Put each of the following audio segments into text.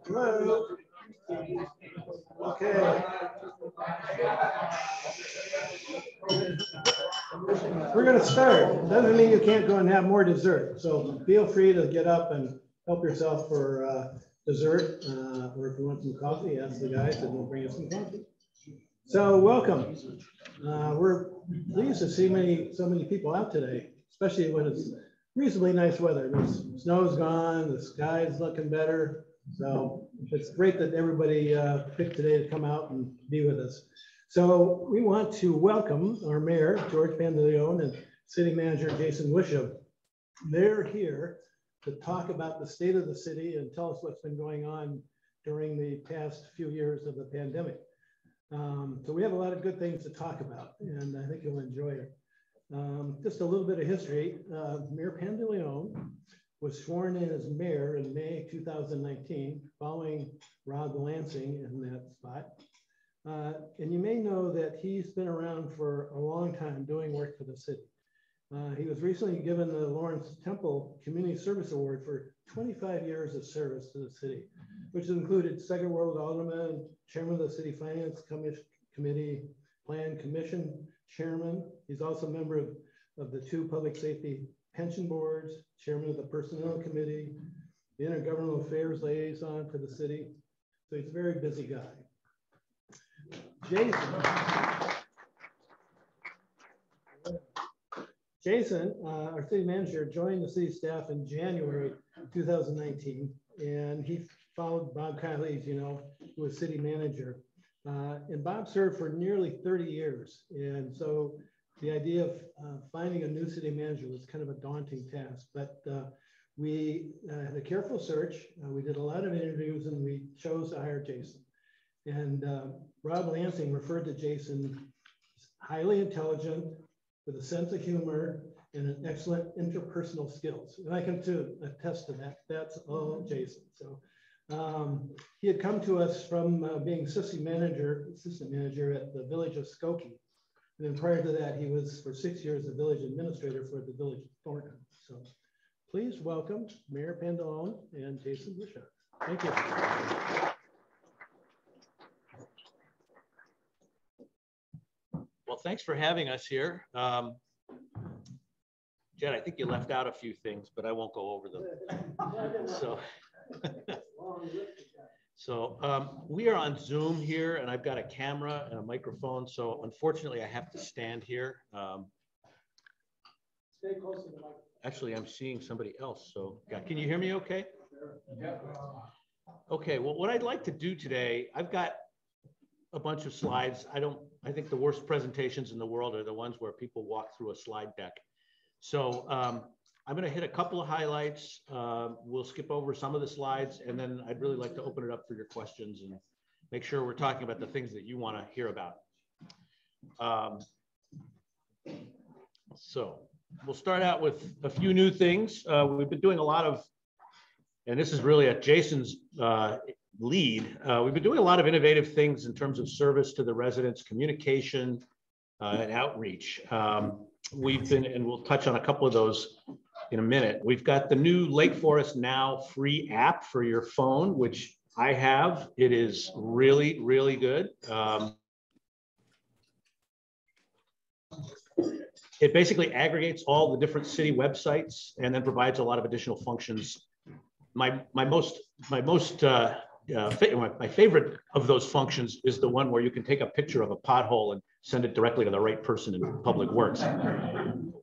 Hello. Okay. We're going to start. Doesn't mean you can't go and have more dessert. So feel free to get up and help yourself for dessert, or if you want some coffee, ask the guys and they'll bring you some coffee. So welcome. We're pleased to see so many people out today, especially when it's reasonably nice weather. The snow's gone, the sky's looking better. So it's great that everybody picked today to come out and be with us. So we want to welcome our mayor, George Pandaleon, and city manager, Jason Wicha. They're here to talk about the state of the city and tell us what's been going on during the past few years of the pandemic. So we have a lot of good things to talk about, and I think you'll enjoy it. Just a little bit of history. Mayor Pandaleon was sworn in as mayor in May 2019, following Rob Lansing in that spot. And you may know that he's been around for a long time doing work for the city. He was recently given the Lawrence Temple Community Service Award for 25 years of service to the city, which included Second World Alderman, chairman of the City Finance Committee, Plan Commission chairman. He's also a member of the 2 public safety pension boards, chairman of the Personnel Committee, the Intergovernmental Affairs liaison for the city. So he's a very busy guy. Jason, our city manager, joined the city staff in January 2019, and he followed Bob Kiley, who was city manager. And Bob served for nearly 30 years. And so the idea of finding a new city manager was kind of a daunting task, but we had a careful search. We did a lot of interviews and we chose to hire Jason. And Rob Lansing referred to Jason as highly intelligent, with a sense of humor and an excellent interpersonal skills. And I can too attest to that. That's all Jason. So he had come to us from being assistant manager at the village of Skokie. And then prior to that, he was for 6 years the village administrator for the village of Thornton. So please welcome Mayor Pandaleon and Jason Wicha. Thank you. Well, thanks for having us here. Jen, I think you left out a few things, but I won't go over them. So we are on Zoom here, and I've got a camera and a microphone. So unfortunately, I have to stand here. Stay close to the microphone. Actually, I'm seeing somebody else. So can you hear me okay? Yeah. Okay, well, what I'd like to do today, I've got a bunch of slides. I think the worst presentations in the world are the ones where people walk through a slide deck. So I'm going to hit a couple of highlights. We'll skip over some of the slides, and then I'd really like to open it up for your questions and make sure we're talking about the things that you want to hear about. So we'll start out with a few new things. We've been doing a lot of, and this is really at Jason's lead. We've been doing a lot of innovative things in terms of service to the residents, communication, and outreach. We've been, and we'll touch on a couple of those in a minute. We've got the new Lake Forest Now free app for your phone, which I have. It is really, really good. It basically aggregates all the different city websites and then provides a lot of additional functions. My favorite of those functions is the one where you can take a picture of a pothole and send it directly to the right person in Public Works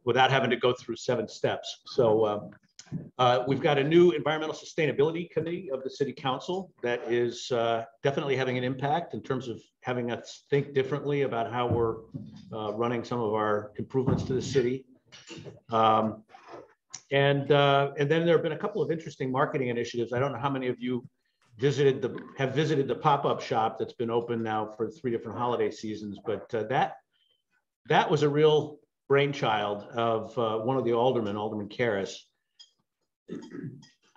without having to go through 7 steps. So we've got a new environmental sustainability committee of the city council that is definitely having an impact in terms of having us think differently about how we're running some of our improvements to the city. And then there have been a couple of interesting marketing initiatives. I don't know how many of you have visited the pop-up shop that's been open now for 3 different holiday seasons, but that was a real brainchild of one of the aldermen, Alderman Karras.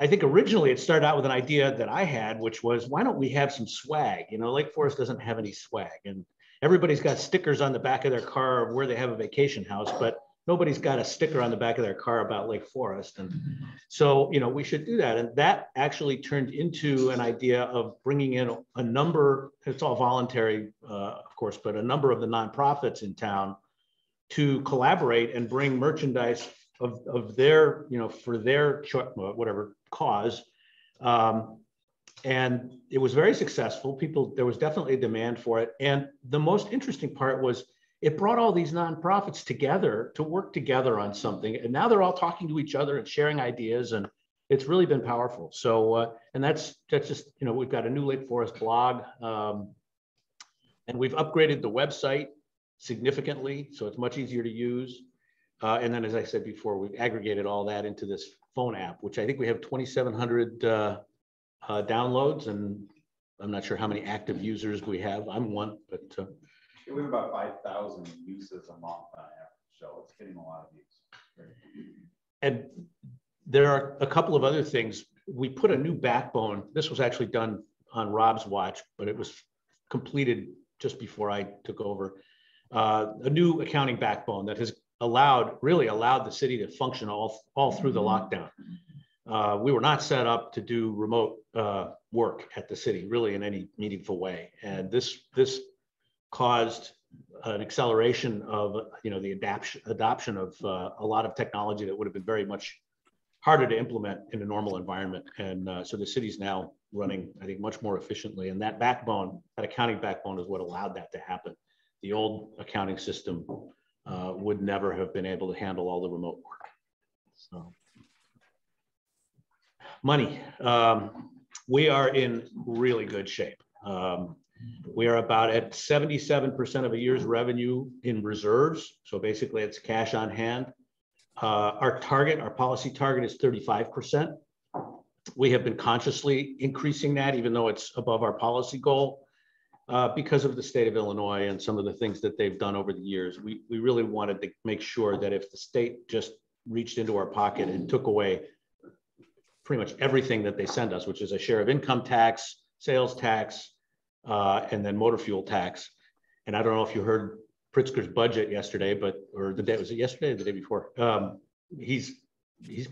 I think originally it started out with an idea that I had, which was, why don't we have some swag? You know, Lake Forest doesn't have any swag, and everybody's got stickers on the back of their car of where they have a vacation house, but nobody's got a sticker on the back of their car about Lake Forest. And so, you know, we should do that. And that actually turned into an idea of bringing in a number, it's all voluntary, of course, but a number of the nonprofits in town to collaborate and bring merchandise of their, you know, for their whatever cause. And it was very successful. There was definitely a demand for it. And the most interesting part was it brought all these nonprofits together to work together on something. And now they're all talking to each other and sharing ideas. And it's really been powerful. So, and that's just, you know, we've got a new Lake Forest blog, and we've upgraded the website significantly. So it's much easier to use. And then, as I said before, we've aggregated all that into this phone app, which I think we have 2,700 downloads, and I'm not sure how many active users we have. I'm one, but we have about 5,000 uses a month on average, so it's getting a lot of use. And there are a couple of other things. We put a new backbone. This was actually done on Rob's watch, but it was completed just before I took over. A new accounting backbone that has really allowed the city to function all through the lockdown. We were not set up to do remote work at the city, really, in any meaningful way. And this caused an acceleration of, you know, the adoption of a lot of technology that would have been very much harder to implement in a normal environment. And so the city's now running, I think, much more efficiently. And that backbone, that accounting backbone, is what allowed that to happen. The old accounting system would never have been able to handle all the remote work. So, money. We are in really good shape. We are about at 77% of a year's revenue in reserves. So basically it's cash on hand. Our policy target is 35%. We have been consciously increasing that, even though it's above our policy goal, because of the state of Illinois and some of the things that they've done over the years. We really wanted to make sure that if the state just reached into our pocket and took away pretty much everything that they send us, which is a share of income tax, sales tax, and then motor fuel tax. And I don't know if you heard Pritzker's budget yesterday, was it yesterday or the day before? He's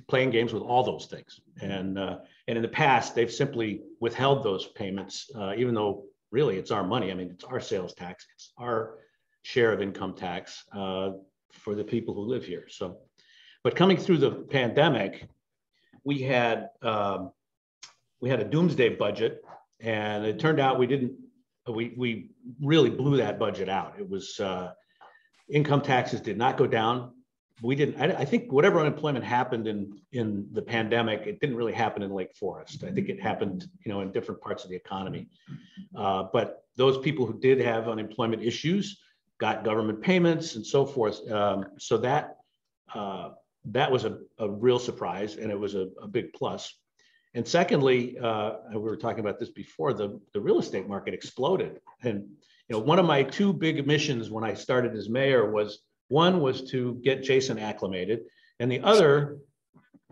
playing games with all those things. And in the past, they've simply withheld those payments, even though really it's our money. I mean, it's our sales tax, it's our share of income tax for the people who live here. So, but coming through the pandemic, we had a doomsday budget, and it turned out we really blew that budget out. It was income taxes did not go down. I think whatever unemployment happened in the pandemic, it didn't really happen in Lake Forest. I think it happened, you know, in different parts of the economy. But those people who did have unemployment issues got government payments and so forth. So that was a real surprise, and it was a big plus. And secondly, we were talking about this before, the real estate market exploded. And, you know, one of my 2 big missions when I started as mayor was to get Jason acclimated, and the other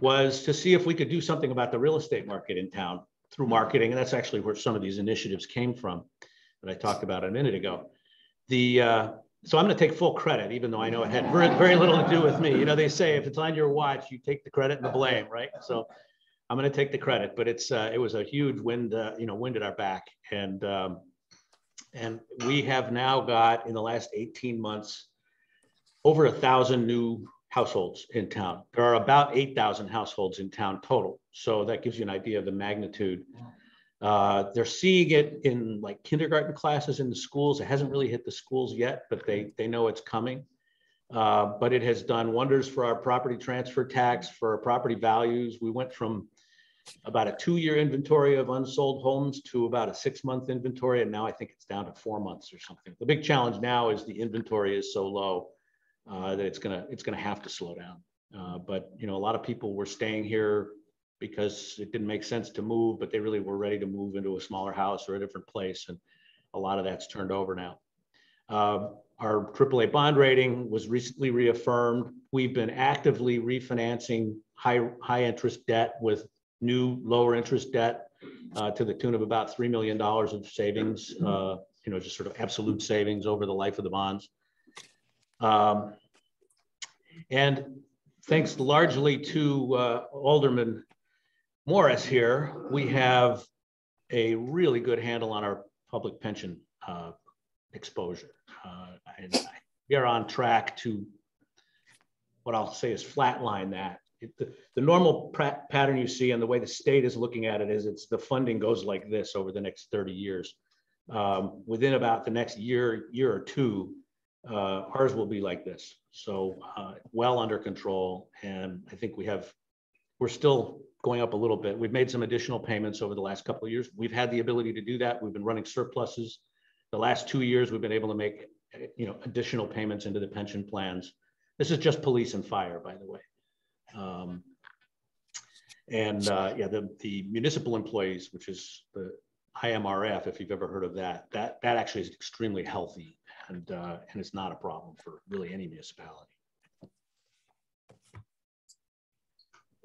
was to see if we could do something about the real estate market in town through marketing. And that's actually where some of these initiatives came from that I talked about a minute ago. The So I'm going to take full credit, even though I know it had very, very little to do with me. You know, they say if it's on your watch, you take the credit and the blame, right? So I'm going to take the credit, but it was a huge wind, wind at our back. And we have now got, in the last 18 months, over 1,000 new households in town. There are about 8,000 households in town total. So that gives you an idea of the magnitude. They're seeing it in like kindergarten classes in the schools. It hasn't really hit the schools yet, but they know it's coming. But it has done wonders for our property transfer tax, for our property values. We went from about a 2-year inventory of unsold homes to about a 6-month inventory. And now I think it's down to 4 months or something. The big challenge now is the inventory is so low that it's gonna have to slow down. But a lot of people were staying here because it didn't make sense to move, but they really were ready to move into a smaller house or a different place. And a lot of that's turned over now. Our AAA bond rating was recently reaffirmed. We've been actively refinancing high interest debt with new lower interest debt to the tune of about $3 million of savings, just sort of absolute savings over the life of the bonds. And thanks largely to Alderman Morris here, we have a really good handle on our public pension exposure. And we are on track to what I'll say is flatline that. The normal pattern you see and the way the state is looking at it is the funding goes like this over the next 30 years. Within about the next year or two, ours will be like this. So well under control. And I think we're still going up a little bit. We've made some additional payments over the last couple of years. We've had the ability to do that. We've been running surpluses. The last 2 years, we've been able to make additional payments into the pension plans. This is just police and fire, by the way. The municipal employees, which is the IMRF, if you've ever heard of that actually is extremely healthy and it's not a problem for really any municipality.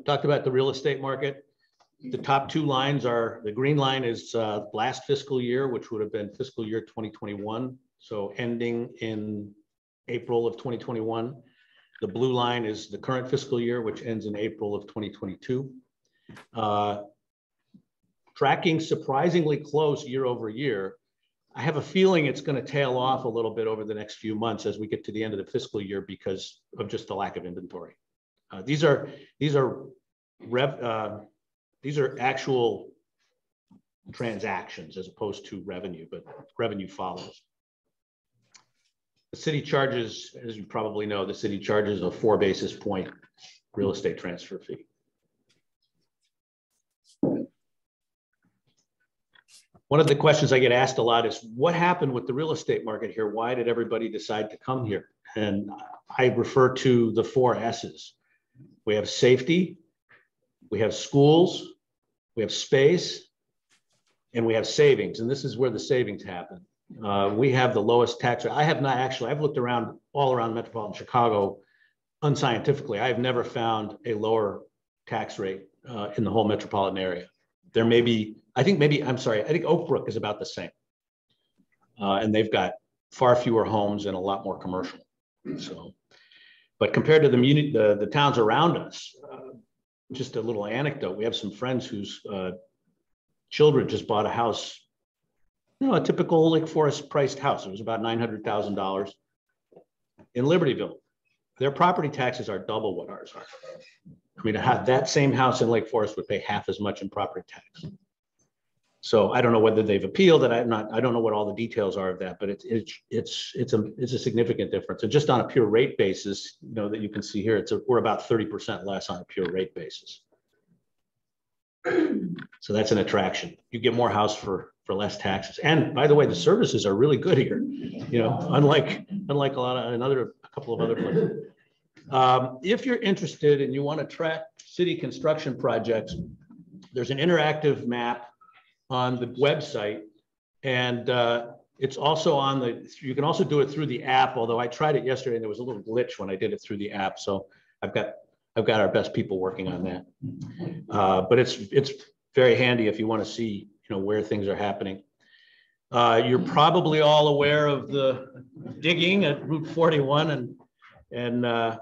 Talked about the real estate market. The top 2 lines are, the green line is last fiscal year, which would have been fiscal year 2021. So ending in April of 2021. The blue line is the current fiscal year, which ends in April of 2022. Tracking surprisingly close year over year. I have a feeling it's going to tail off a little bit over the next few months as we get to the end of the fiscal year because of just the lack of inventory. These are actual transactions as opposed to revenue, but revenue follows. The city charges, as you probably know, the city charges a 4 basis point real estate transfer fee. One of the questions I get asked a lot is, what happened with the real estate market here? Why did everybody decide to come here? And I refer to the 4 S's. We have safety, we have schools, we have space, and we have savings. And this is where the savings happen. We have the lowest tax rate. I've looked around all around metropolitan Chicago unscientifically. I've never found a lower tax rate in the whole metropolitan area. There may be, I think Oak Brook is about the same. And they've got far fewer homes and a lot more commercial. So, but compared to the towns around us, just a little anecdote, we have some friends whose children just bought a house, a typical Lake Forest priced house. It was about $900,000 in Libertyville. Their property taxes are double what ours are. I mean, that same house in Lake Forest would pay half as much in property tax. So I don't know whether they've appealed it. I don't know what all the details are of that, but it's a significant difference. And just on a pure rate basis, that you can see here, we're about 30% less on a pure rate basis. So that's an attraction. You get more house for less taxes. And by the way, the services are really good here. Unlike a couple of other places. If you're interested and you want to track city construction projects, there's an interactive map on the website, and it's also you can also do it through the app, although I tried it yesterday and there was a little glitch when I did it through the app. So I've got our best people working on that. But it's very handy if you want to see, where things are happening. You're probably all aware of the digging at Route 41 and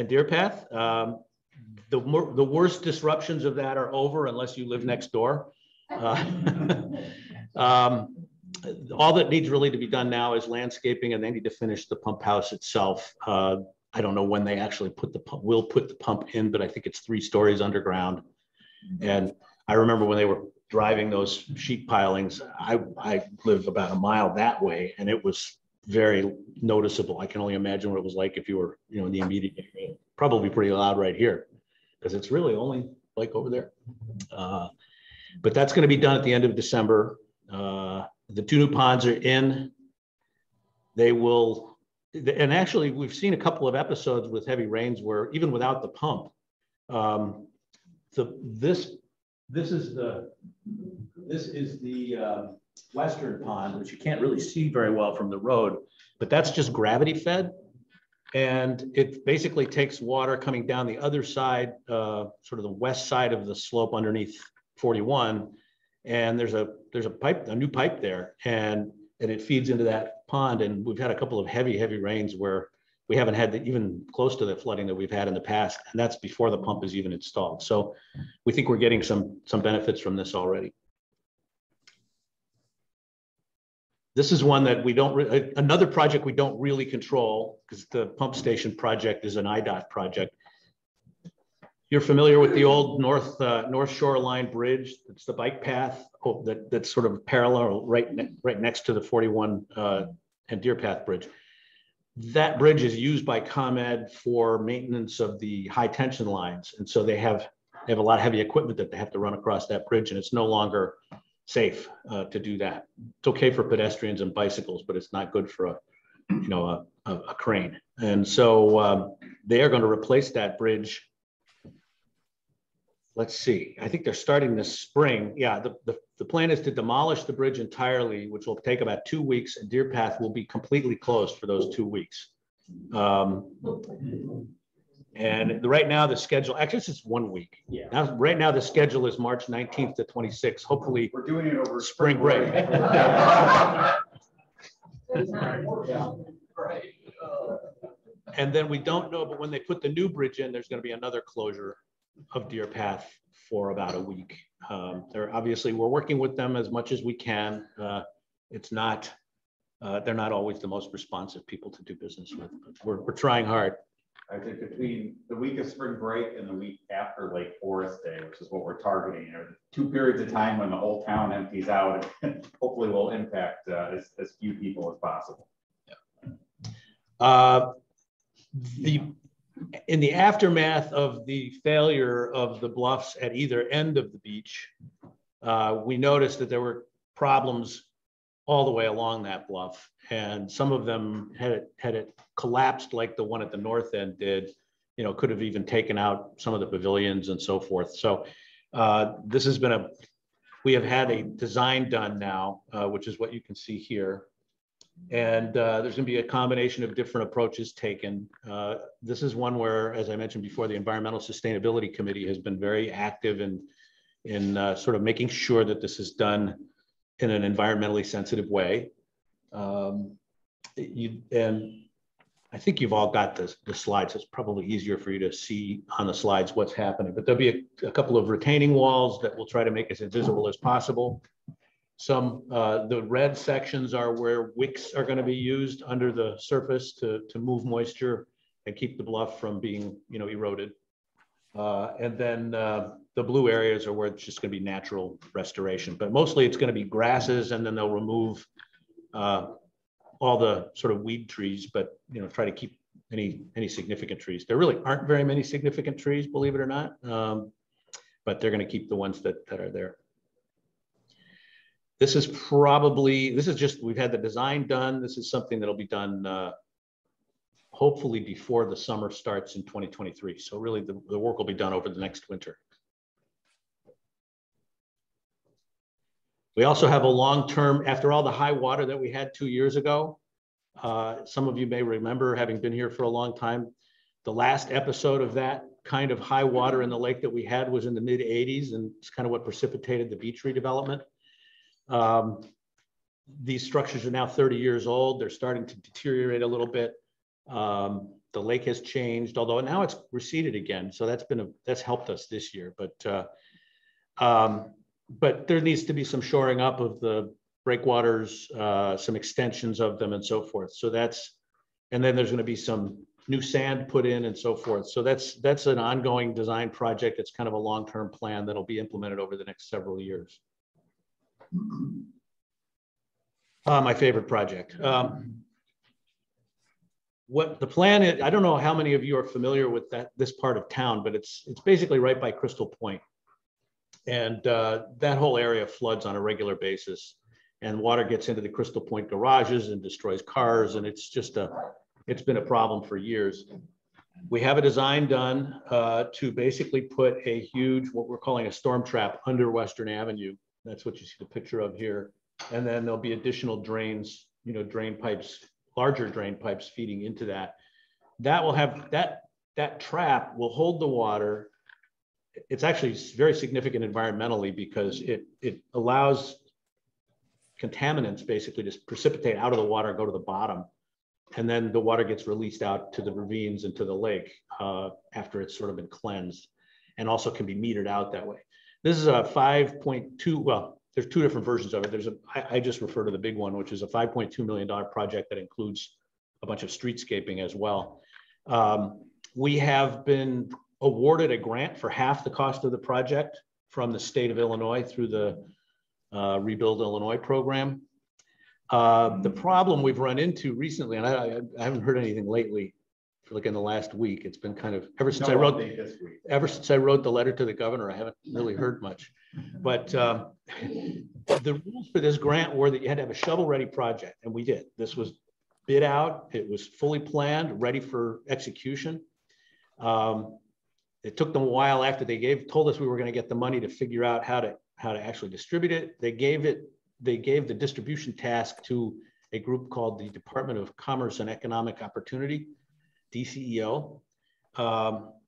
Deer Path. The worst disruptions of that are over unless you live next door. All that needs really to be done now is landscaping, and they need to finish the pump house itself. I don't know when they actually will put the pump in, but I think it's 3 stories underground. And I remember when they were driving those sheet pilings, I live about a mile that way, and it was very noticeable. I can only imagine what it was like if you were, in the immediate area. Probably pretty loud right here, because it's really only like over there. But that's going to be done at the end of December. The 2 new ponds are in. They will, and actually we've seen a couple of episodes with heavy rains where even without the pump, this is the western pond, which you can't really see very well from the road, but that's just gravity fed. And it basically takes water coming down the other side, sort of the west side of the slope underneath 41. And there's a new pipe there, and it feeds into that pond. And we've had a couple of heavy rains where we haven't had even close to the flooding that we've had in the past. And that's before the pump is even installed. So we think we're getting some benefits from this already. This is one that another project we don't really control, because the pump station project is an IDOT project. You're familiar with the old North Shoreline Bridge. It's the bike path that's sort of parallel right next to the 41 and Deer Path Bridge. That bridge is used by ComEd for maintenance of the high tension lines. And so they have a lot of heavy equipment that they have to run across that bridge, and it's no longer safe to do that. It's okay for pedestrians and bicycles, but it's not good for a crane. And so they are going to replace that bridge. Let's see, I think they're starting this spring. Yeah, the plan is to demolish the bridge entirely, which will take about 2 weeks, and Deer Path will be completely closed for those 2 weeks. And right now the schedule, actually it's just 1 week. Yeah. Now, right now the schedule is March 19th to 26th. Hopefully we're doing it over spring break. And then we don't know, but when they put the new bridge in, there's going to be another closure of Deer Path for about a week. We're working with them as much as we can. They're not always the most responsive people to do business with, but we're trying hard. I think between the week of spring break and the week after Lake Forest Day, which is what we're targeting, are 2 periods of time when the whole town empties out, and hopefully will impact as few people as possible. Yeah. In the aftermath of the failure of the bluffs at either end of the beach, we noticed that there were problems all the way along that bluff, and some of them had it collapsed like the one at the north end did, could have even taken out some of the pavilions and so forth. So this has been we have had a design done now, which is what you can see here. And there's going to be a combination of different approaches taken. This is one where, as I mentioned before, the Environmental Sustainability Committee has been very active in sort of making sure that this is done in an environmentally sensitive way. And I think you've all got the slides. It's probably easier for you to see on the slides what's happening, but there'll be a couple of retaining walls that will try to make it as visible as possible. The red sections are where wicks are going to be used under the surface to move moisture and keep the bluff from being, eroded. And then the blue areas are where it's just going to be natural restoration, but mostly it's going to be grasses, and then they'll remove all the sort of weed trees, but try to keep any significant trees. There really aren't very many significant trees, believe it or not, but they're going to keep the ones that are there. This is just, we've had the design done. This is something that'll be done hopefully before the summer starts in 2023. So really the work will be done over the next winter. We also have a long-term, after all the high water that we had 2 years ago, some of you may remember, having been here for a long time, the last episode of that kind of high water in the lake that we had was in the mid 80s, and it's kind of what precipitated the beach redevelopment. these structures are now 30 years old. They're starting to deteriorate a little bit. The lake has changed, although now it's receded again. So that's helped us this year. But there needs to be some shoring up of the breakwaters, some extensions of them and so forth. So and then there's going to be some new sand put in and so forth. So that's an ongoing design project. It's kind of a long-term plan that'll be implemented over the next several years. My favorite project. What the plan is, I don't know how many of you are familiar with this part of town, but it's basically right by Crystal Point. And that whole area floods on a regular basis, and water gets into the Crystal Point garages and destroys cars. And it's been a problem for years. We have a design done to basically put a huge, what we're calling a storm trap under Western Avenue. That's what you see the picture of here. And then there'll be additional drains, drain pipes, larger drain pipes feeding into that. That will have, that trap will hold the water. It's actually very significant environmentally because it allows contaminants basically to precipitate out of the water, go to the bottom. And then the water gets released out to the ravines and to the lake after it's sort of been cleansed, and also can be metered out that way. This is a 5.2, well, there's two different versions of it. I just refer to the big one, which is a $5.2 million project that includes a bunch of streetscaping as well. We have been awarded a grant for half the cost of the project from the state of Illinois through the Rebuild Illinois program. The problem we've run into recently, and I haven't heard anything lately, for like in the last week, it's been kind of, ever since I wrote the letter to the governor, I haven't really heard much. But the rules for this grant were that you had to have a shovel-ready project, and we did. This was bid out, it was fully planned, ready for execution. It took them a while after they told us we were going to get the money to figure out how to actually distribute it. They gave the distribution task to a group called the Department of Commerce and Economic Opportunity, DCEO.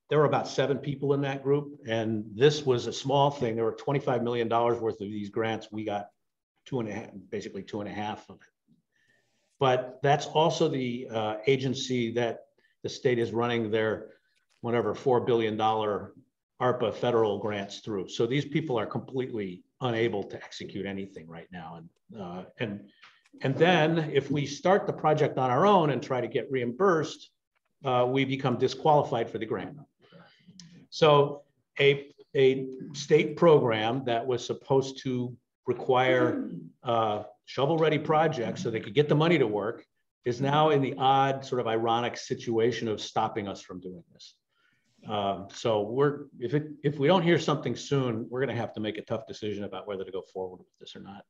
There were about 7 people in that group, and this was a small thing. There were $25 million worth of these grants. We got basically two and a half of it. But that's also the agency that the state is running their $4 billion ARPA federal grants through. So these people are completely unable to execute anything right now. And then if we start the project on our own and try to get reimbursed, we become disqualified for the grant. So a state program that was supposed to require shovel-ready projects so they could get the money to work is now in the odd, sort of ironic situation of stopping us from doing this. So if we don't hear something soon, we're going to have to make a tough decision about whether to go forward with this or not.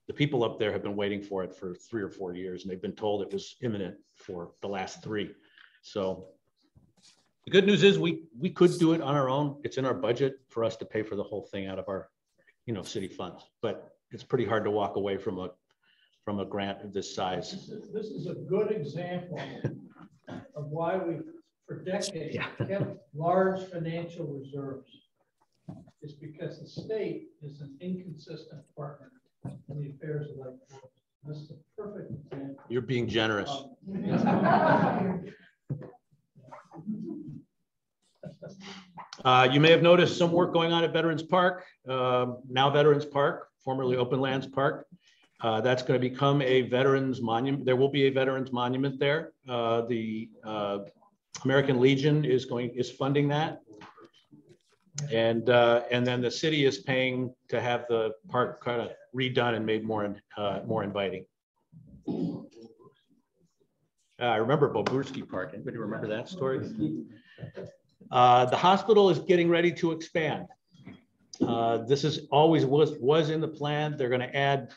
The people up there have been waiting for it for 3 or 4 years, and they've been told it was imminent for the last 3. So the good news is we could do it on our own. It's in our budget for us to pay for the whole thing out of our, city funds, but it's pretty hard to walk away from a grant of this size. This is a good example of why we, for decades, kept large financial reserves. It's because the state is an inconsistent partner in the affairs of Lake Forest. This is a perfect example. You're being generous. You may have noticed some work going on at Veterans Park, now Veterans Park, formerly Open Lands Park. That's going to become a veterans monument. There will be a veterans monument there. The American Legion is funding that, and then the city is paying to have the park kind of redone and made more inviting. I remember Bobursky Park. Anybody remember that story? The hospital is getting ready to expand. This is always was in the plan. They're going to add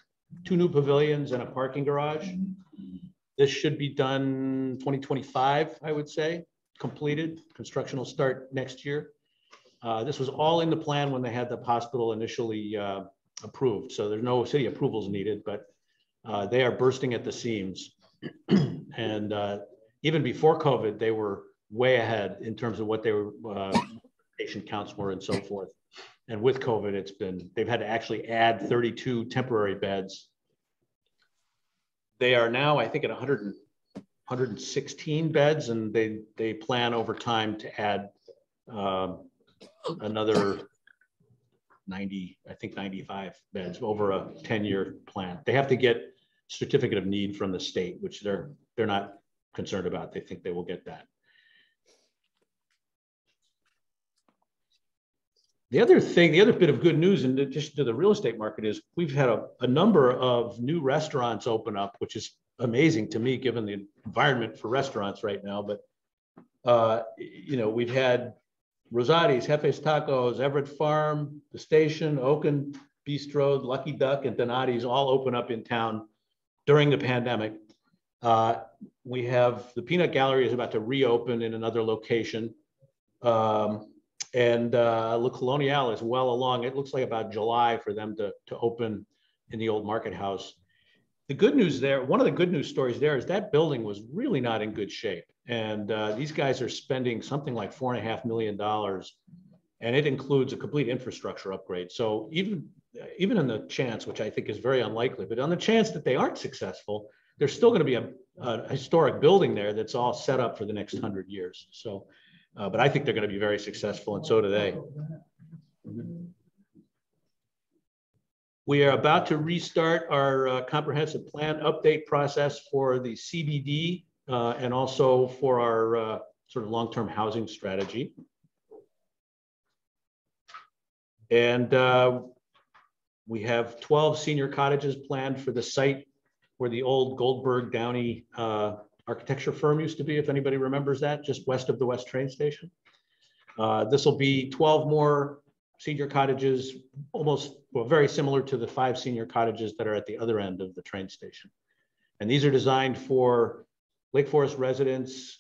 2 new pavilions and a parking garage. This should be done 2025, I would say, completed. Construction will start next year. This was all in the plan when they had the hospital initially approved. So there's no city approvals needed, but they are bursting at the seams. And even before COVID, they were way ahead in terms of what they were, patient counts were and so forth. And with COVID, they've had to actually add 32 temporary beds They are now, I think, at 116 beds, and they plan over time to add another 90, I think 95 beds over a 10-year plan. They have to get certificate of need from the state, which they're not concerned about. They think they will get that. The other bit of good news in addition to the real estate market is we've had a number of new restaurants open up, which is amazing to me given the environment for restaurants right now. But you know, we've had Rosati's, Jefe's Tacos, Everett Farm, The Station, Oaken Bistro, Lucky Duck, and Donati's all open up in town during the pandemic. We have the Peanut Gallery is about to reopen in another location. And Le Colonial is well along. It looks like about July for them to open in the old Market House. The good news there, one of the good news stories there is that building was really not in good shape. And these guys are spending something like $4.5 million, and it includes a complete infrastructure upgrade. So even in the chance, which I think is very unlikely, but on the chance that they aren't successful, there's still going to be a historic building there that's all set up for the next 100 years. So, but I think they're going to be very successful, and so do they. We are about to restart our comprehensive plan update process for the CBD and also for our sort of long-term housing strategy. And we have 12 senior cottages planned for the site where the old Goldberg Downey architecture firm used to be, if anybody remembers that, just west of the West train station. This will be 12 more senior cottages, almost, well, very similar to the 5 senior cottages that are at the other end of the train station. And these are designed for Lake Forest residents,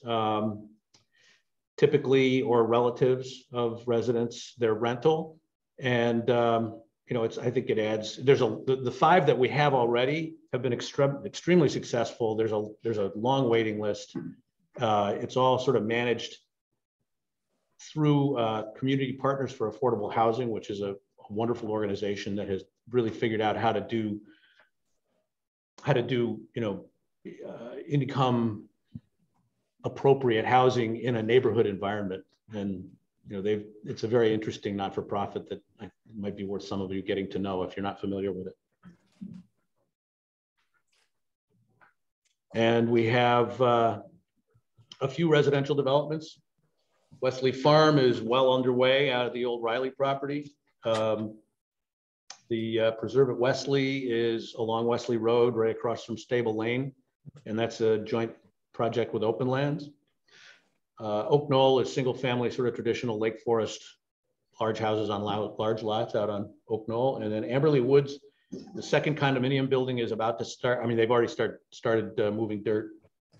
typically, or relatives of residents, their rental. And, you know, I think it adds, the 5 that we have already have been extremely successful. There's a long waiting list. It's all sort of managed through Community Partners for Affordable Housing, which is a wonderful organization that has really figured out how to do, you know, income appropriate housing in a neighborhood environment. And, you know, it's a very interesting not-for-profit that might be worth some of you getting to know if you're not familiar with it. And we have a few residential developments. Wesley Farm is well underway out of the old Riley property. The Preserve at Wesley is along Wesley Road, right across from Stable Lane, and that's a joint project with Open Lands. Oak Knoll is single family, sort of traditional Lake Forest, large houses on large lots out on Oak Knoll. And then Amberley Woods, the second condominium building is about to start. I mean, they've already started moving dirt.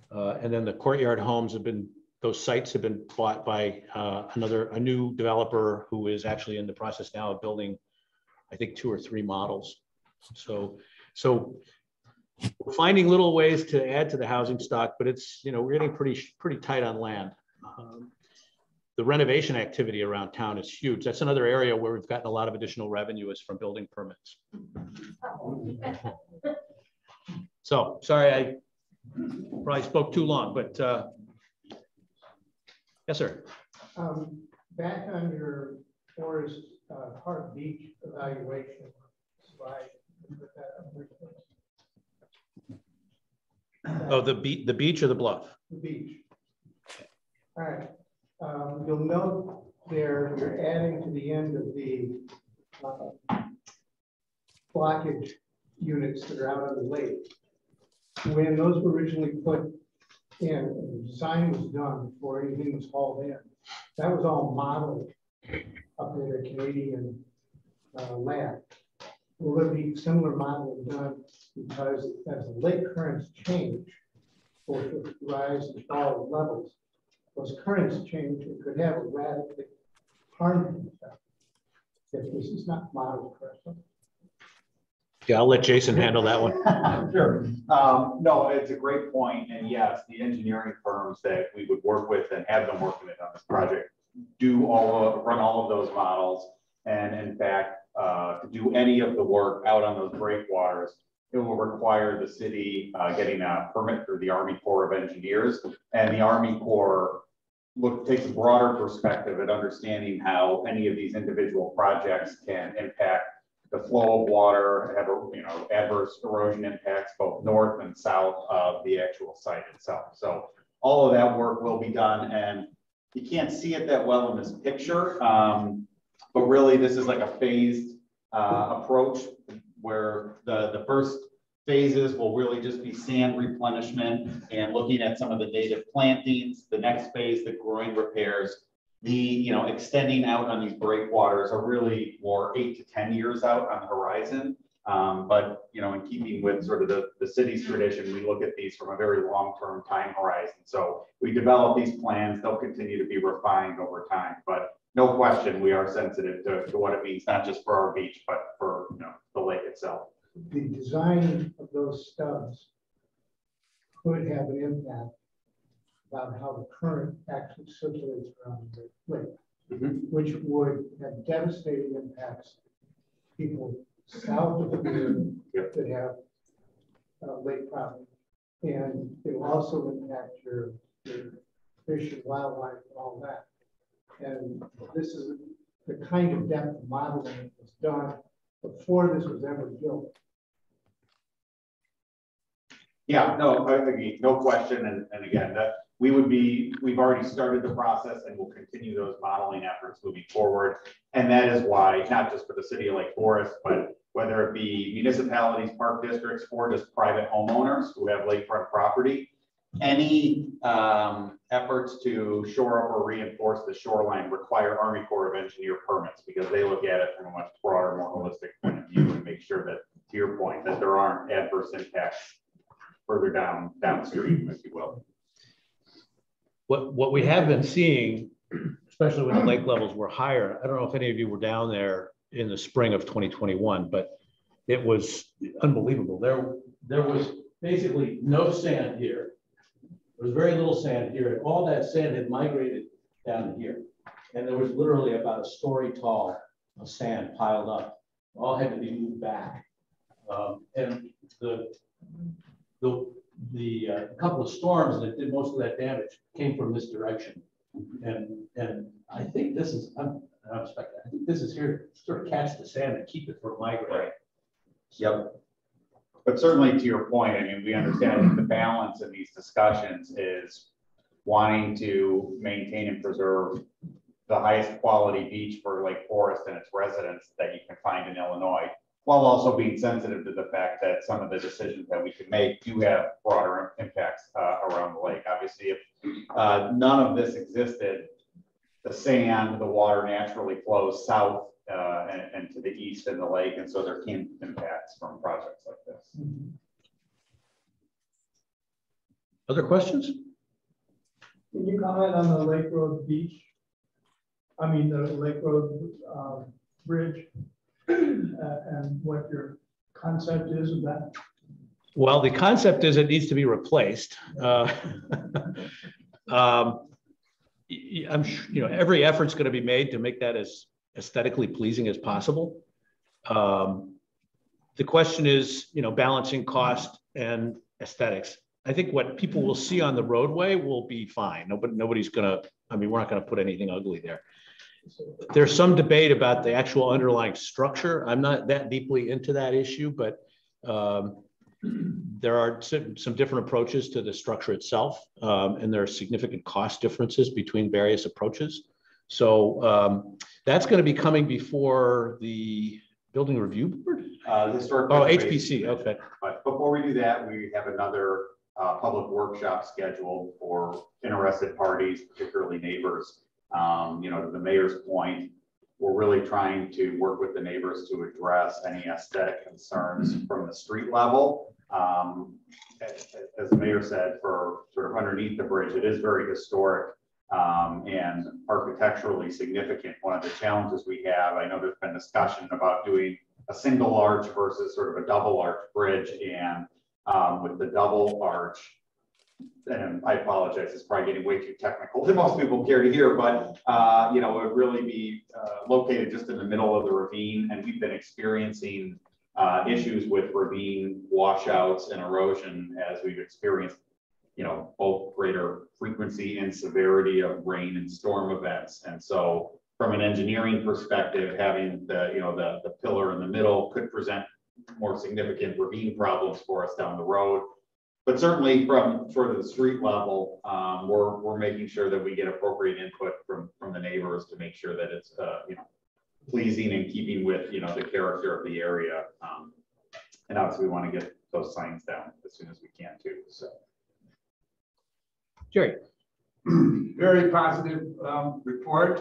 And then the Courtyard homes have been, those sites have been bought by a new developer who is actually in the process now of building, I think, 2 or 3 models. So we're finding little ways to add to the housing stock, but it's, you know, we're getting pretty tight on land. The renovation activity around town is huge. That's another area where we've gotten a lot of additional revenue is from building permits. So sorry, I probably spoke too long, but yes, sir. Back on your Forest Park Beach evaluation slide. Oh, the beach or the bluff? The beach. All right. You'll note there you're adding to the end of the blockage units that are out on the lake. When those were originally put in, and the design was done before anything was hauled in, that was all modeled up in the Canadian lab. Will there be similar modeling done, because as the lake currents change, both with rise and fall of levels, those currents change and could have a radically harmful effect if this is not modeled correctly. Yeah, I'll let Jason handle that one. Sure. No, it's a great point. And yes, the engineering firms that we would work with and have them working on this project do run all of those models. And in fact, to do any of the work out on those breakwaters, it will require the city getting a permit through the Army Corps of Engineers, and the Army Corps takes a broader perspective at understanding how any of these individual projects can impact the flow of water, have adverse erosion impacts both north and south of the actual site itself. So all of that work will be done, and you can't see it that well in this picture, but really this is like a phased approach where the first phases will really just be sand replenishment and looking at some of the native plantings. The next phase, the groin repairs, the extending out on these breakwaters are really more 8 to 10 years out on the horizon. But in keeping with sort of the city's tradition, we look at these from a very long-term time horizon. So we develop these plans; they'll continue to be refined over time. But no question, we are sensitive to what it means, not just for our beach, but for the lake itself. The design of those stubs could have an impact about how the current actually circulates around the lake, which would have devastating impacts. People south of here that have lake property, and it will also impact your fish and wildlife and all that. And this is the kind of depth modeling that was done before this was ever built. Yeah, no, I agree, no question. And again, that we've already started the process and we'll continue those modeling efforts moving forward. And that is why, not just for the city of Lake Forest, but whether it be municipalities, park districts, or just private homeowners who have lakefront property, any efforts to shore up or reinforce the shoreline require Army Corps of Engineer permits, because they look at it from a much broader, more holistic point of view and make sure that, to your point, that there aren't adverse impacts further downstream, if you will. What we have been seeing, especially when the lake levels were higher, I don't know if any of you were down there in the spring of 2021, but it was unbelievable. There was basically no sand here. There was very little sand here, and all that sand had migrated down to here. And there was literally about a story tall of sand piled up. All had to be moved back. And the couple of storms that did most of that damage came from this direction. And I think this is, I think this is here to sort of catch the sand and keep it from migrating. Right. Yep. But certainly to your point, I mean, we understand that the balance in these discussions is wanting to maintain and preserve the highest quality beach for Lake Forest and its residents that you can find in Illinois, while also being sensitive to the fact that some of the decisions that we can make do have broader impacts around the lake. Obviously, if none of this existed, the sand, the water naturally flows south and to the east in the lake, and so there can be impacts from projects like this. Other questions? Can you comment on the Lake Road beach? I mean, the Lake Road bridge and what your concept is of that? Well, the concept is it needs to be replaced. I'm sure, every effort's going to be made to make that as aesthetically pleasing as possible. The question is, balancing cost and aesthetics. I think what people will see on the roadway will be fine. Nobody's going to, we're not going to put anything ugly there. There's some debate about the actual underlying structure. I'm not that deeply into that issue, but there are some different approaches to the structure itself, and there are significant cost differences between various approaches. So that's going to be coming before the Building Review Board? Historic HPC, okay. But before we do that, we have another public workshop scheduled for interested parties, particularly neighbors. To the mayor's point, we're really trying to work with the neighbors to address any aesthetic concerns from the street level. As the mayor said, for sort of underneath the bridge, it is very historic and architecturally significant. One of the challenges we have, I know there's been discussion about doing a single arch versus sort of a double arch bridge, and with the double arch, and I apologize, it's probably getting way too technical than most people care to hear, but it would really be located just in the middle of the ravine, and we've been experiencing issues with ravine washouts and erosion as we've experienced, both greater frequency and severity of rain and storm events. And so from an engineering perspective, having the pillar in the middle could present more significant ravine problems for us down the road. But certainly from sort of the street level, we're making sure that we get appropriate input from the neighbors to make sure that it's pleasing and keeping with the character of the area. And obviously we want to get those signs down as soon as we can too. So, Jerry. Very positive report.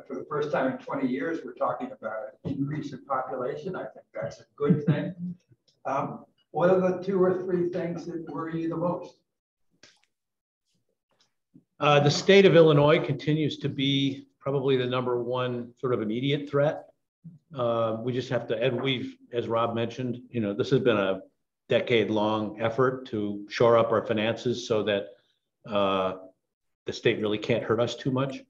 For the first time in 20 years, we're talking about an increase in population. I think that's a good thing. What are the 2 or 3 things that worry you the most? The state of Illinois continues to be probably the #1 sort of immediate threat. We just have to, and we've, as Rob mentioned, this has been a decade-long effort to shore up our finances so that the state really can't hurt us too much.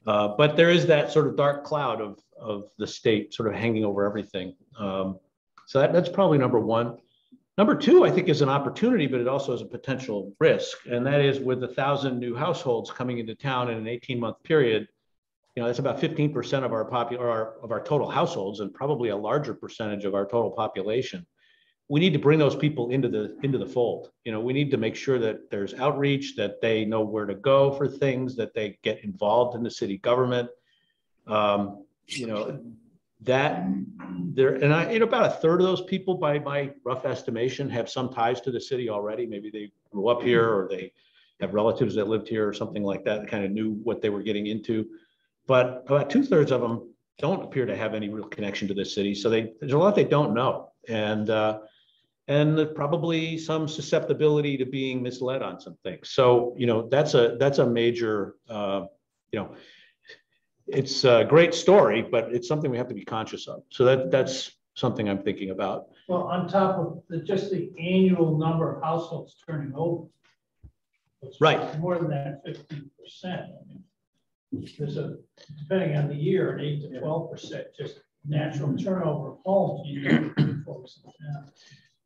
But there is that sort of dark cloud of the state sort of hanging over everything. So that's probably #1. #2, I think, is an opportunity, but it also is a potential risk. And that is with 1,000 new households coming into town in an 18-month period, that's about 15% of our total households and probably a larger percentage of our total population. We need to bring those people into the fold. We need to make sure that there's outreach, that they know where to go for things, that they get involved in the city government. About a third of those people, by my rough estimation, have some ties to the city already. Maybe they grew up here or they have relatives that lived here or something like that, kind of knew what they were getting into. But about 2/3 of them don't appear to have any real connection to the city. So there's a lot they don't know. And there's probably some susceptibility to being misled on some things. So, that's a major, it's a great story, but it's something we have to be conscious of. So that's something I'm thinking about. Well, on top of just the annual number of households turning over. Right. More than that 15%. There's depending on the year, an 8 to 12% just natural turnover of homes. Folks in town.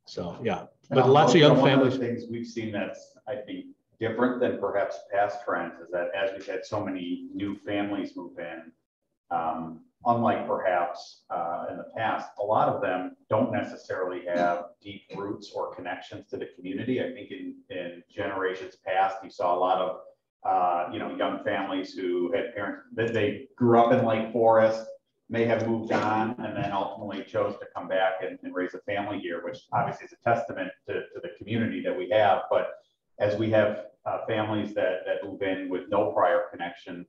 So, yeah, but lots of young families. One of the things we've seen that's, I think, different than perhaps past trends is that as we've had so many new families move in, unlike perhaps in the past, a lot of them don't necessarily have deep roots or connections to the community. I think in generations past, you saw a lot of young families who had parents that they grew up in Lake Forest, may have moved on, and then ultimately chose to come back and raise a family here, which obviously is a testament to the community that we have. But as we have families that move in with no prior connection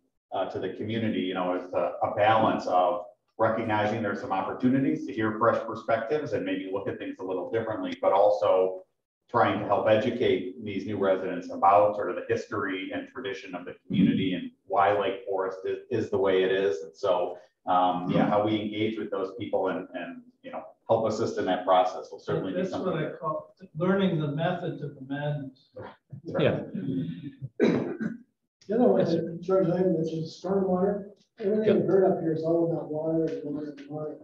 to the community, it's a balance of recognizing there's some opportunities to hear fresh perspectives and maybe look at things a little differently, but also trying to help educate these new residents about sort of the history and tradition of the community and why Lake Forest is the way it is. And so, how we engage with those people and help assist in that process will certainly be something. That's what I call learning the methods of the madness. Right. Yeah. The other one that George I mentioned is stormwater. Everything we've heard up here is all about water and water and water.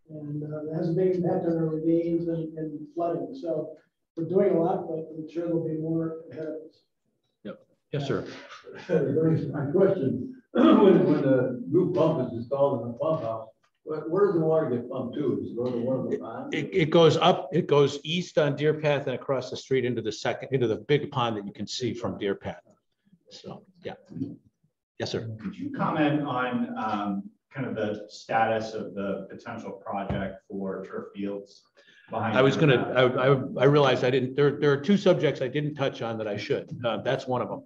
And it has a big impact on our ravines and flooding. So we're doing a lot, but I'm sure there'll be more ahead of us. Yep. Yes, sir. My question, when the new pump is installed in the pump house, where does the water get pumped to? Does it go to one of the ponds? It goes up, it goes east on Deer Path and across the street into the big pond that you can see from Deer Path. So, yeah. Yes, sir. Could you comment on kind of the status of the potential project for turf fields? I was going to, I realized I didn't, there are two subjects I didn't touch on that I should. That's one of them.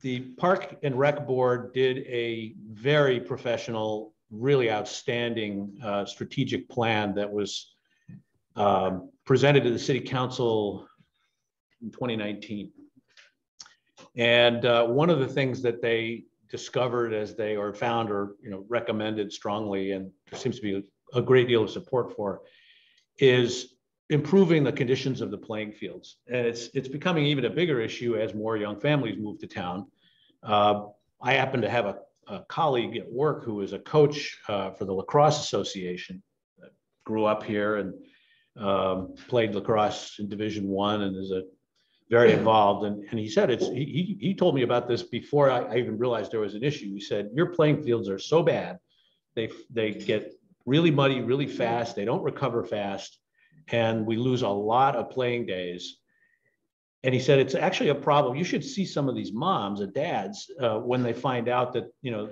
The Park and Rec Board did a very professional, really outstanding strategic plan that was presented to the City Council in 2019. And one of the things that they discovered found or recommended strongly, and there seems to be a great deal of support for, is improving the conditions of the playing fields. And it's becoming even a bigger issue as more young families move to town. I happen to have a colleague at work who is a coach for the Lacrosse Association, grew up here and played lacrosse in Division I and is very involved. And he said he told me about this before I even realized there was an issue. He said, your playing fields are so bad. They get really muddy really fast. They don't recover fast. And we lose a lot of playing days. And he said, it's actually a problem. You should see some of these moms and dads when they find out that, you know,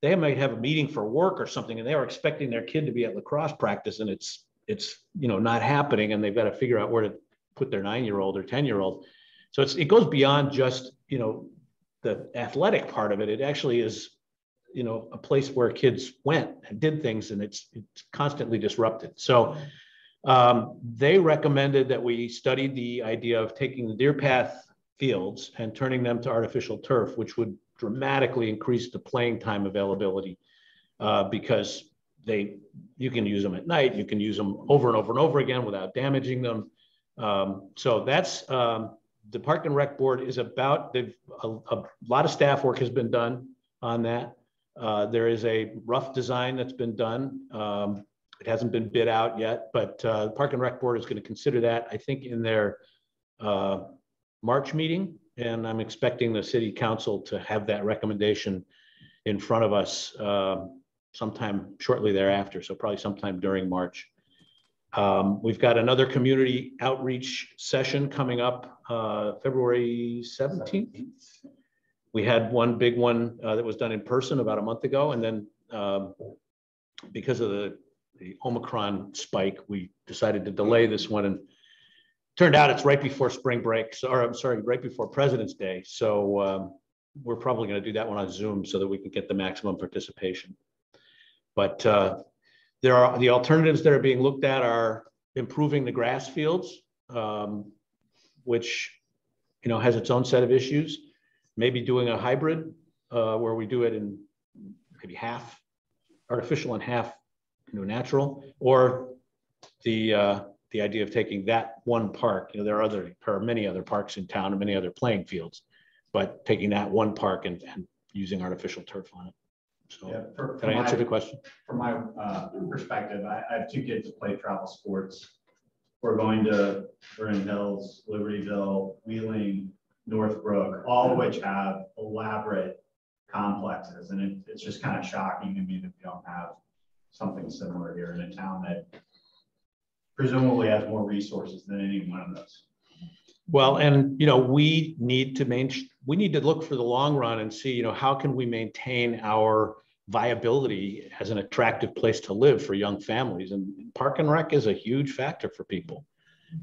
they might have a meeting for work or something, and they are expecting their kid to be at lacrosse practice, and it's, you know, not happening. And they've got to figure out where to put their 9-year-old or 10-year-old. So it goes beyond just, you know, the athletic part of it. It actually is, you know, a place where kids went and did things, and it's constantly disrupted. So they recommended that we studied the idea of taking the Deer Path fields and turning them to artificial turf, which would dramatically increase the playing time availability because you can use them at night, you can use them over and over and over again without damaging them. So that's the Park and Rec Board is about. A lot of staff work has been done on that. There is a rough design that's been done. It hasn't been bid out yet, but the Park and Rec Board is going to consider that, I think, in their March meeting. And I'm expecting the city council to have that recommendation in front of us sometime shortly thereafter. So probably sometime during March. We've got another community outreach session coming up February 17th. We had one big one that was done in person about a month ago. And then because of the Omicron spike, we decided to delay this one, and turned out it's right before spring break. So, or I'm sorry, right before President's Day. So we're probably going to do that one on Zoom so that we can get the maximum participation. But there are the alternatives that are being looked at are improving the grass fields, which, you know, has its own set of issues. Maybe doing a hybrid where we do it in maybe half artificial and half, you know, natural, or the idea of taking that one park. You know, there are many other parks in town and many other playing fields, but taking that one park and using artificial turf on it. So, yeah, did I answer the question? From my perspective, I have 2 kids that play travel sports. We're going to Vernon Hills, Libertyville, Wheeling, Northbrook, all of which have elaborate complexes, and it's just kind of shocking to me that we don't have something similar here in a town that presumably has more resources than any one of those. Well, and, you know, we need to look for the long run and see, you know, how can we maintain our viability as an attractive place to live for young families, and Park and Rec is a huge factor for people.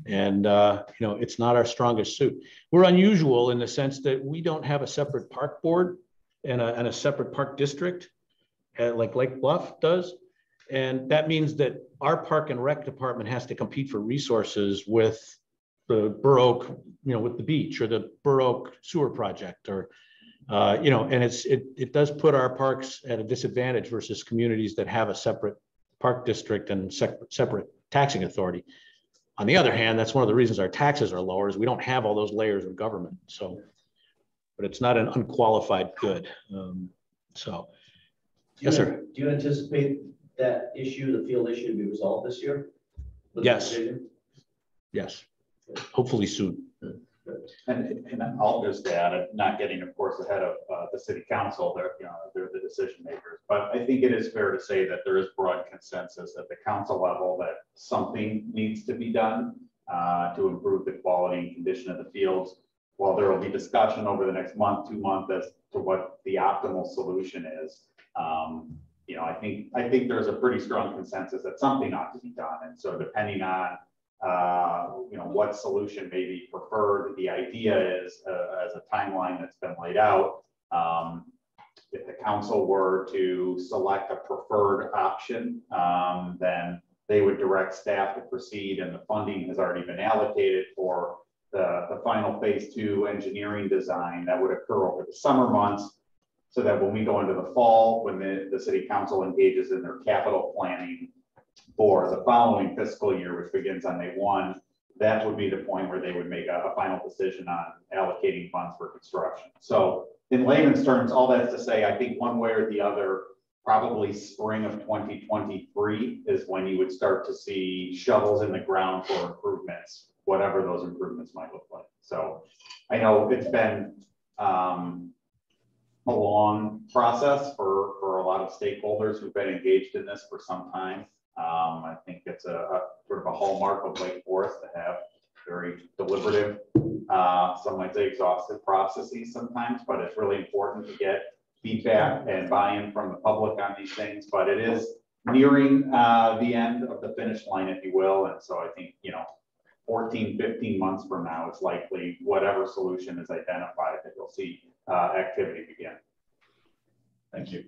And, you know, it's not our strongest suit. We're unusual in the sense that we don't have a separate park board and a separate park district like Lake Bluff does. And that means that our Park and Rec department has to compete for resources with the Burr Oak, you know, with the beach, or the Burr Oak sewer project, or, you know, and it does put our parks at a disadvantage versus communities that have a separate park district and separate taxing authority. On the other hand, that's one of the reasons our taxes are lower, is we don't have all those layers of government. So, but it's not an unqualified good. Yes, sir. Do you anticipate that issue, the field issue, to be resolved this year? Yes. Yes. Hopefully soon. And I'll just add, not getting, of course, ahead of the city council, they're the decision makers. But I think it is fair to say that there is broad consensus at the council level that something needs to be done to improve the quality and condition of the fields. While there will be discussion over the next month, 2 months, as to what the optimal solution is, you know, I think there's a pretty strong consensus that something ought to be done. And so, depending on you know, what solution may be preferred, the idea is, as a timeline that's been laid out, if the council were to select a preferred option, then they would direct staff to proceed, and the funding has already been allocated for the final phase 2 engineering design that would occur over the summer months, so that when we go into the fall, when the city council engages in their capital planning for the following fiscal year, which begins on May 1, that would be the point where they would make a final decision on allocating funds for construction. So in layman's terms, all that's to say, I think one way or the other, probably spring of 2023 is when you would start to see shovels in the ground for improvements, whatever those improvements might look like. So I know it's been a long process for a lot of stakeholders who've been engaged in this for some time. I think it's a sort of a hallmark of Lake Forest to have very deliberative, some might say exhaustive processes sometimes, but it's really important to get feedback and buy-in from the public on these things. But it is nearing the end of the finish line, if you will. And so I think, 14, 15 months from now, it's likely whatever solution is identified that you'll see activity begin. Thank you.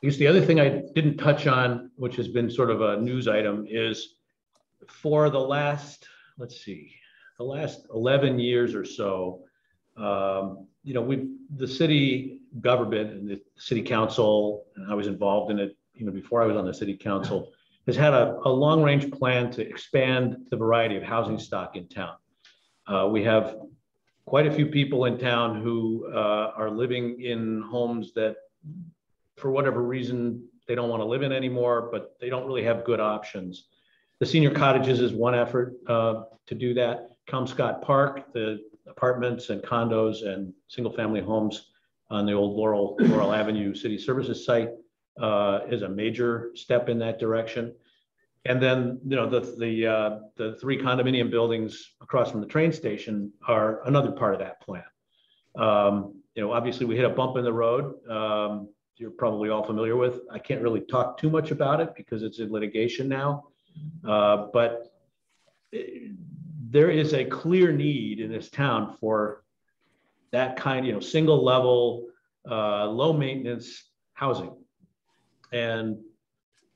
I guess the other thing I didn't touch on, which has been sort of a news item, is for the last, the last 11 years or so, the city government and the city council, and I was involved in it even before I was on the city council, has had a long-range plan to expand the variety of housing stock in town. We have quite a few people in town who are living in homes that, for whatever reason, they don't want to live in anymore, but they don't really have good options. The senior cottages is one effort to do that. Comscott Park, the apartments and condos and single-family homes on the old Laurel Avenue City Services site is a major step in that direction. And then, the 3 condominium buildings across from the train station are another part of that plan. Obviously we hit a bump in the road. You're probably all familiar with. I can't really talk too much about it because it's in litigation now. But there is a clear need in this town for that kind, single level, low maintenance housing. And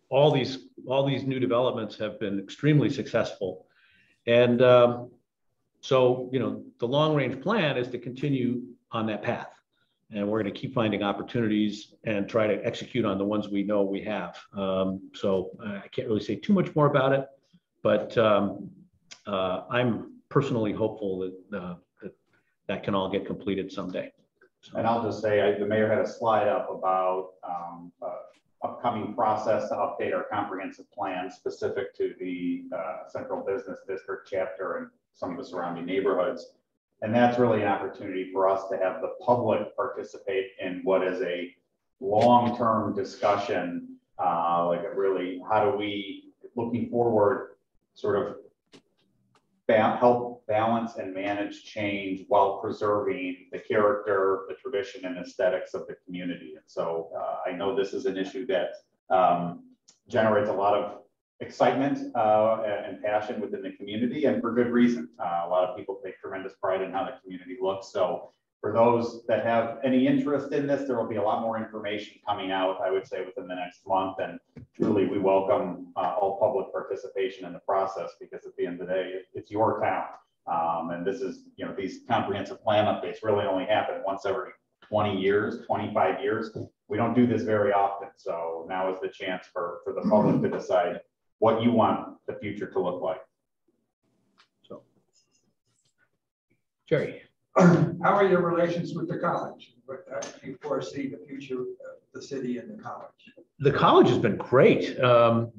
all these new developments have been extremely successful. And so, the long range plan is to continue on that path. And we're going to keep finding opportunities and try to execute on the ones we know we have. So I can't really say too much more about it, but I'm personally hopeful that can all get completed someday. So. And I'll just say, the mayor had a slide up about upcoming process to update our comprehensive plan specific to the Central Business District chapter and some of the surrounding neighborhoods. And that's really an opportunity for us to have the public participate in what is a long-term discussion, really, how do we, looking forward, sort of help balance and manage change while preserving the character, the tradition, and aesthetics of the community. And so I know this is an issue that generates a lot of excitement and passion within the community, and for good reason. A lot of people take tremendous pride in how the community looks. So for those that have any interest in this, there will be a lot more information coming out, I would say, within the next month. And truly, we welcome all public participation in the process, because at the end of the day, it's your town. And this is, these comprehensive plan updates really only happen once every 20 years, 25 years. We don't do this very often. So now is the chance for the public to decide what you want the future to look like. So, Jerry. How are your relations with the college? What do you foresee the future of the city and the college? The college has been great. I've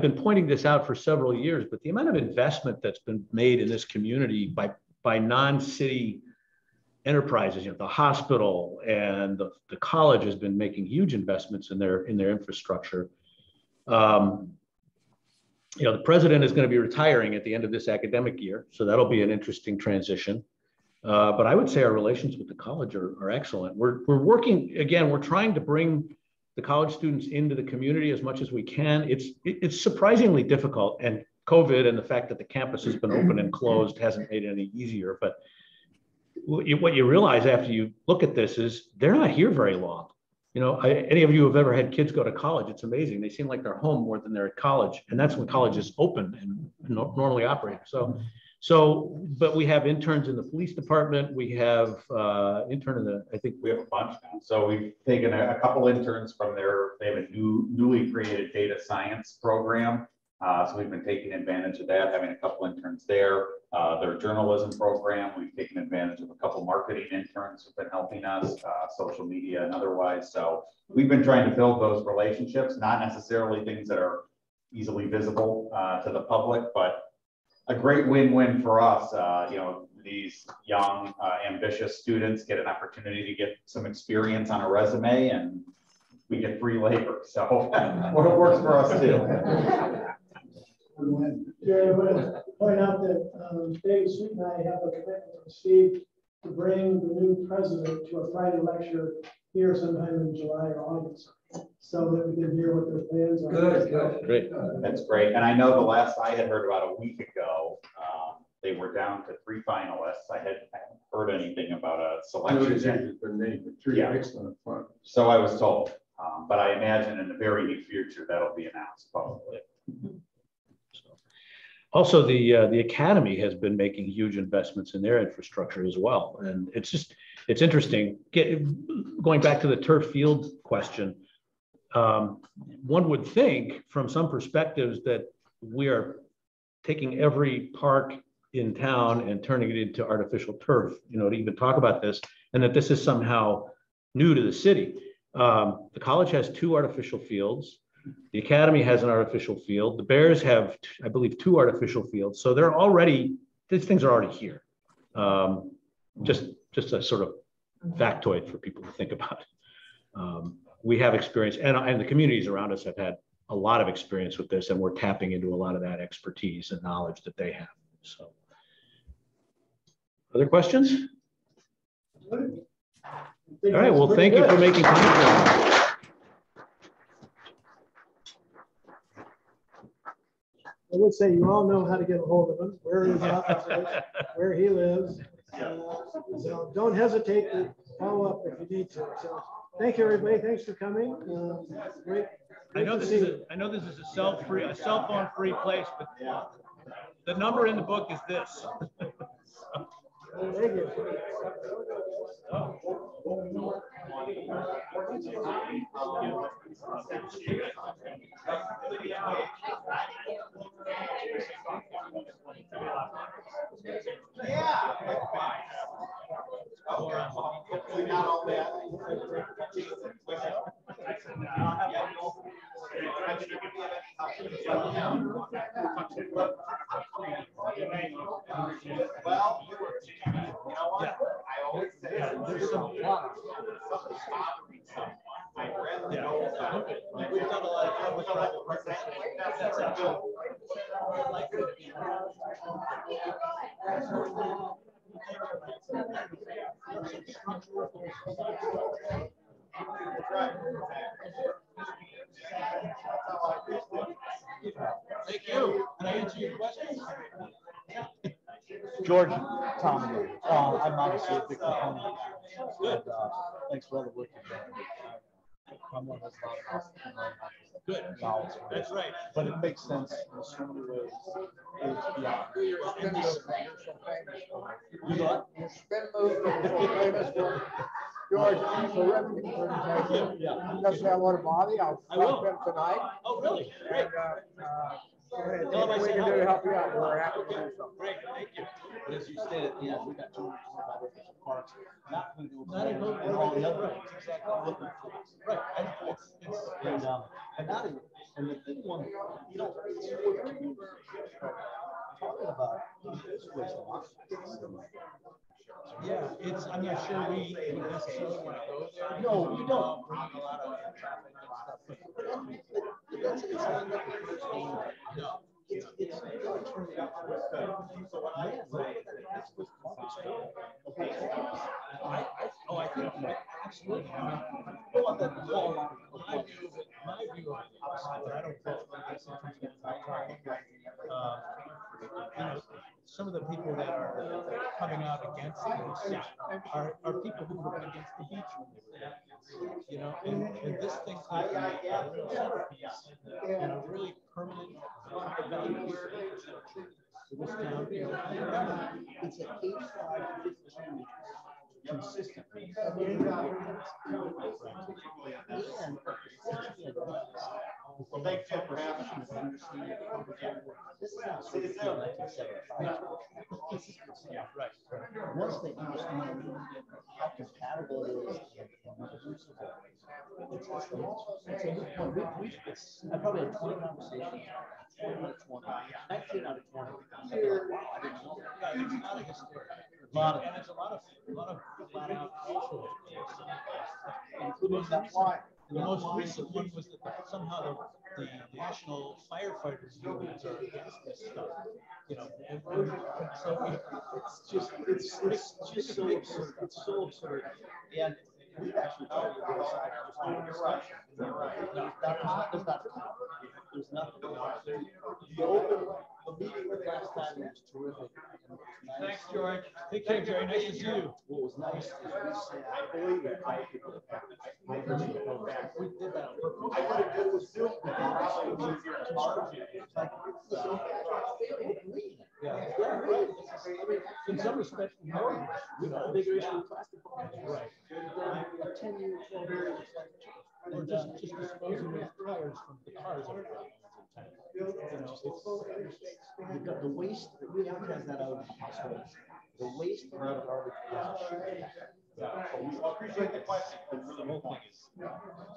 been pointing this out for several years, but the amount of investment that's been made in this community by non-city enterprises, the hospital and the college has been making huge investments in their infrastructure. The president is going to be retiring at the end of this academic year, so that'll be an interesting transition. But I would say our relations with the college are excellent. We're working, again, we're trying to bring the college students into the community as much as we can. It's surprisingly difficult, and COVID and the fact that the campus has been open and closed hasn't made it any easier. But what you realize after you look at this is they're not here very long. Any of you who have ever had kids go to college, it's amazing. They seem like they're home more than they're at college. And that's when college is open and normally operating. But we have interns in the police department. We have I think we have a bunch now. So we've taken a couple interns from they have a newly created data science program So we've been taking advantage of that, having a couple interns there. Their journalism program, we've taken advantage of a couple marketing interns who've been helping us, social media and otherwise. So we've been trying to build those relationships, not necessarily things that are easily visible to the public, but a great win-win for us. You know, these young, ambitious students get an opportunity to get some experience on a resume, and we get free labor. So it works for us too. Jerry, I want to point out that David Sweet and I have a commitment from Steve to bring the new president to a Friday lecture here sometime in July or August, so that we can hear what their plans are. Good. Great. That's great. And I know the last I had heard about a week ago, they were down to 3 finalists. I hadn't heard anything about a selection. Yeah. So I was told, but I imagine in the very near future that'll be announced publicly. Also, the academy has been making huge investments in their infrastructure as well, and it's interesting. Going back to the turf field question, one would think from some perspectives that we are taking every park in town and turning it into artificial turf, you know, to even talk about this, and that this is somehow new to the city. The college has 2 artificial fields. The academy has an artificial field. The Bears have, I believe, 2 artificial fields. So they're already, these things are already here. Just a sort of factoid for people to think about. We have experience, and the communities around us have had a lot of experience with this, and we're tapping into a lot of that expertise and knowledge that they have. So, other questions? All right, well, thank you for making time for me. I would say you all know how to get a hold of him, where his office is, where he lives. So don't hesitate to follow up if you need to. So thank you, everybody. Thanks for coming. Great. I know this is a cell phone free place, but the number in the book is this. Thank you. Well, you know what? I always say there's some I'd rather know. We've done a lot of public-private partnerships. That's actually. Thank you. Can I answer your questions? George, Tom, I'm obviously a big proponent. Good. Thanks for all the work you've done. I'm one of those Good. That's right. But it makes sense in so many ways. It's beyond. Your spin move is so famous for George, terrific presentation. Yeah. Doesn't that want to bother you? I'll will. him tonight. Oh, really? Great. And go ahead. What we can do to help you out, we're happy to do so. Great. Thank you. But as you stated, yeah, we got 225 acres of parks. Not going to do Not in and all the other right. things. Exactly. Looking for. Right. And not even, and the big one, you know, it's for the community. Talking about this place a lot. Yeah, I'm not sure we would necessarily want to go there. No, we don't. Bring a lot of traffic and stuff. But that's an example of the first game. No. It's really turning out to be so what I say is that's what markets for. Okay. I think absolutely. Well, that whole lot of My view of it, but I don't vote. You know, some of the people that are coming out against this are people who were against the beach when they were there. You know, and this thing could be a real centerpiece and a really permanent value for this town. It's an 85-15 consistently. And Well, thanks, Jeff, for having us. This is not sort of 1975. Yeah, right. Once they understand how compatible it is and reproducible, it's a good point. I probably had 20 conversations. 19 out of 20. Here, wow, I didn't know. Yeah, there's not a history. And there's a lot of flat out cultural, including that's why. The most recent one was that somehow the national firefighters unions are against this stuff. You know, and so it's just so absurd. It's so absurd. And we've actually tried to go aside and just do a discussion. You're right. There's nothing. The meeting last time was terrific. Thanks, George. Take care, Jerry. Nice to see you. What was nice is we said, I believe it. We did that on purpose. I thought it was built. Yeah, right. In some respects, more. We've got a bigger issue with plastic bottles. Right. 10 years, 12 years. Or just disposing of tires from the cars. You know, the waste, we advertise that out of households. The waste and the garbage doesn't share. Well, appreciate the question. The whole thing is.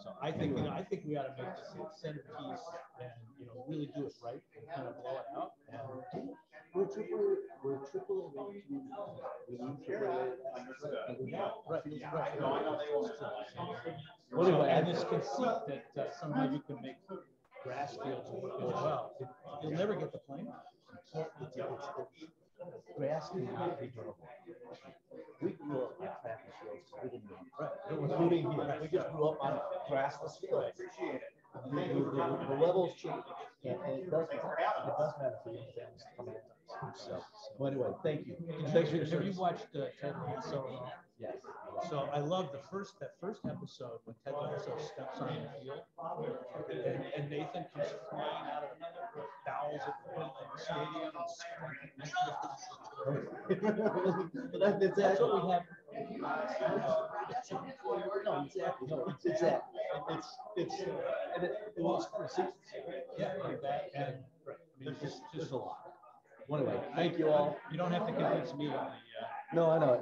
So I think we ought to make this a centerpiece and, really do it right and kind of blow it out. And we're triple A community. We need triple A. Right. No, I know they won't. Well, anyway, and this conceit that somehow you can make grass fields work really well. You'll never get the plane. Grass cannot be durable. We grew up on tractor fields. We didn't know. Right. Including here. We just grew up on grassless fields. Appreciate it. The levels change. And it does matter for young families coming in. So, well, anyway, thank you. Thanks for your service. Have you watched Ted Lasso? Yes. So I love that first episode when Ted Lasso steps on the field and Nathan comes flying out of the bowels of the stadium and that's what we have. No, exactly. It's that. It was for seasons. Yeah, like that. And right. I mean, just a lot. Anyway, thank you all. You don't have to convince me on the. No, I know.